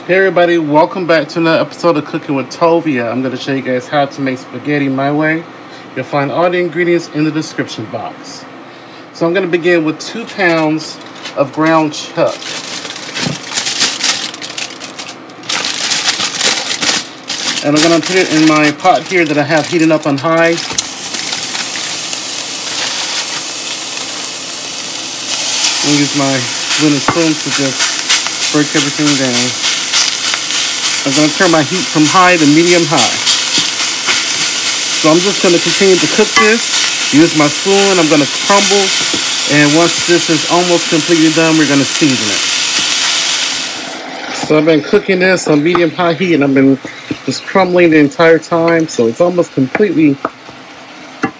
Hey everybody, welcome back to another episode of Cooking with Tovia. I'm going to show you guys how to make spaghetti my way. You'll find all the ingredients in the description box. So I'm going to begin with 2 pounds of ground chuck. And I'm going to put it in my pot here that I have heating up on high. I'm going to use my wooden spoon to just break everything down. I'm going to turn my heat from high to medium high. So I'm just going to continue to cook this. Use my spoon. I'm going to crumble. And once this is almost completely done, we're going to season it. So I've been cooking this on medium high heat, and I've been just crumbling the entire time. So it's almost completely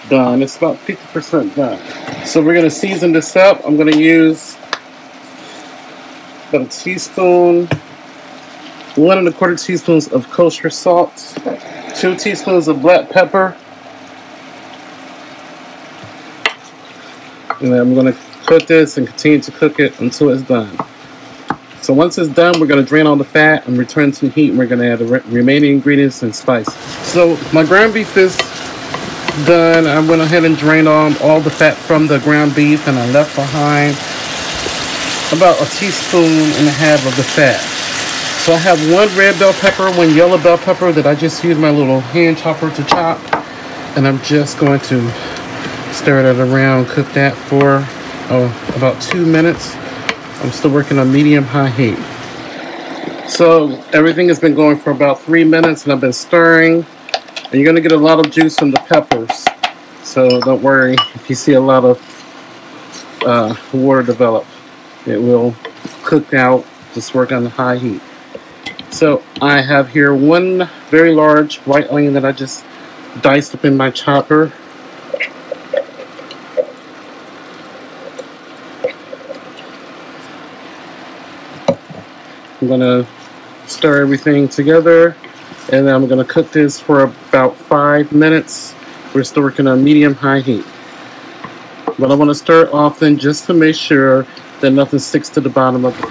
done. It's about 50% done. So we're going to season this up. I'm going to use about a teaspoon, 1 1/4 teaspoons of kosher salt, 2 teaspoons of black pepper, and then I'm going to cook this and continue to cook it until it's done. So once it's done, we're going to drain all the fat and return to heat, and we're going to add the remaining ingredients and spices. So my ground beef is done. I went ahead and drained all the fat from the ground beef, and I left behind about 1.5 teaspoons of the fat. So I have 1 red bell pepper, 1 yellow bell pepper that I just used my little hand chopper to chop. And I'm just going to stir that around, cook that for about 2 minutes. I'm still working on medium-high heat. So everything has been going for about 3 minutes, and I've been stirring. And you're going to get a lot of juice from the peppers. So don't worry if you see a lot of water develop. It will cook out. Just work on the high heat. So I have here 1 very large white onion that I just diced up in my chopper. I'm going to stir everything together, and then I'm going to cook this for about 5 minutes. We're still working on medium-high heat. But I want to stir it often just to make sure that nothing sticks to the bottom of it.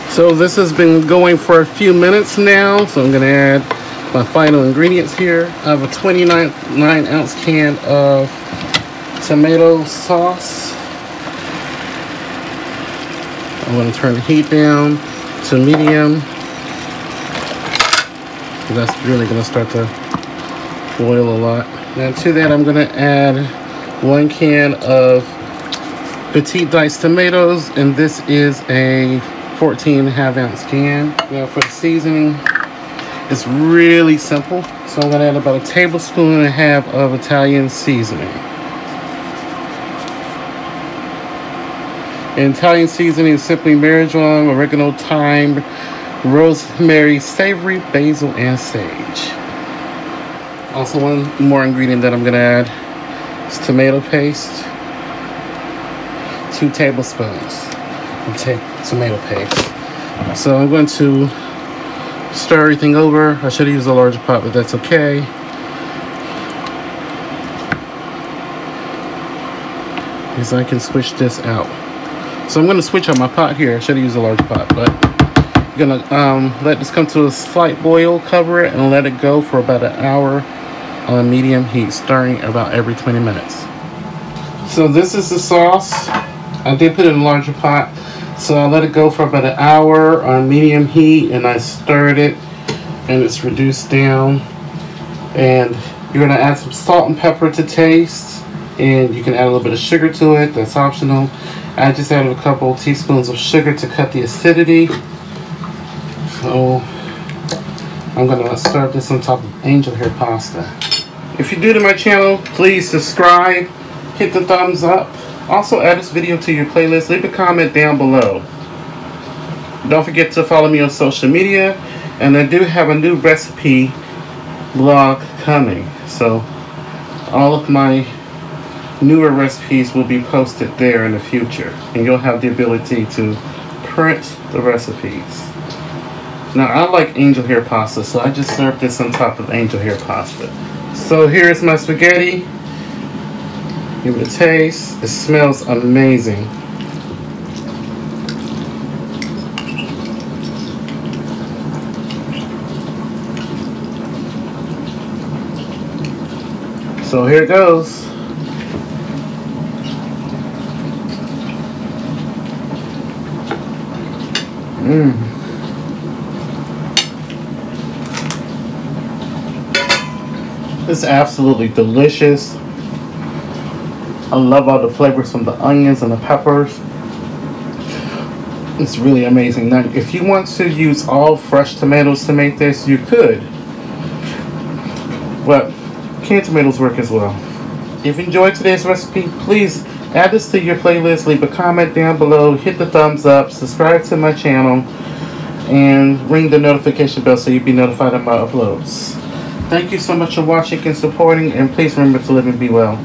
So this has been going for a few minutes now, so I'm going to add my final ingredients here. I have a 29-ounce can of tomato sauce. I'm going to turn the heat down to medium. That's really going to start to boil a lot. Now to that, I'm going to add 1 can of petite diced tomatoes, and this is a 14.5-ounce can. Now for the seasoning, it's really simple. So I'm going to add about 1.5 tablespoons of Italian seasoning. And Italian seasoning is simply marjoram, oregano, thyme, rosemary, savory, basil, and sage. Also, 1 more ingredient that I'm going to add is tomato paste. 2 tablespoons of tomato paste. So I'm going to stir everything over. I should have used a larger pot, but that's okay. Because I can switch this out. So I'm going to switch out my pot here. I should have used a large pot, but I'm going to let this come to a slight boil, cover it, and let it go for about 1 hour on medium heat, stirring about every 20 minutes. So this is the sauce. I did put it in a larger pot, so I let it go for about 1 hour on medium heat, and I stirred it, and it's reduced down. And you're going to add some salt and pepper to taste, and you can add a little bit of sugar to it. That's optional. I just added a couple teaspoons of sugar to cut the acidity. So I'm going to serve this on top of angel hair pasta. If you're new to my channel, please subscribe, hit the thumbs up. Also add this video to your playlist. Leave a comment down below. Don't forget to follow me on social media. And I do have a new recipe blog coming. So all of my newer recipes will be posted there in the future. And you'll have the ability to print the recipes. Now I like angel hair pasta, so I just served this on top of angel hair pasta. So here's my spaghetti. Give it a taste. It smells amazing. So here it goes. It's absolutely delicious. I love all the flavors from the onions and the peppers. It's really amazing. Now, if you want to use all fresh tomatoes to make this, you could. But canned tomatoes work as well. If you enjoyed today's recipe, please add this to your playlist. Leave a comment down below. Hit the thumbs up. Subscribe to my channel. And ring the notification bell so you'll be notified of my uploads. Thank you so much for watching and supporting. And please remember to live and be well.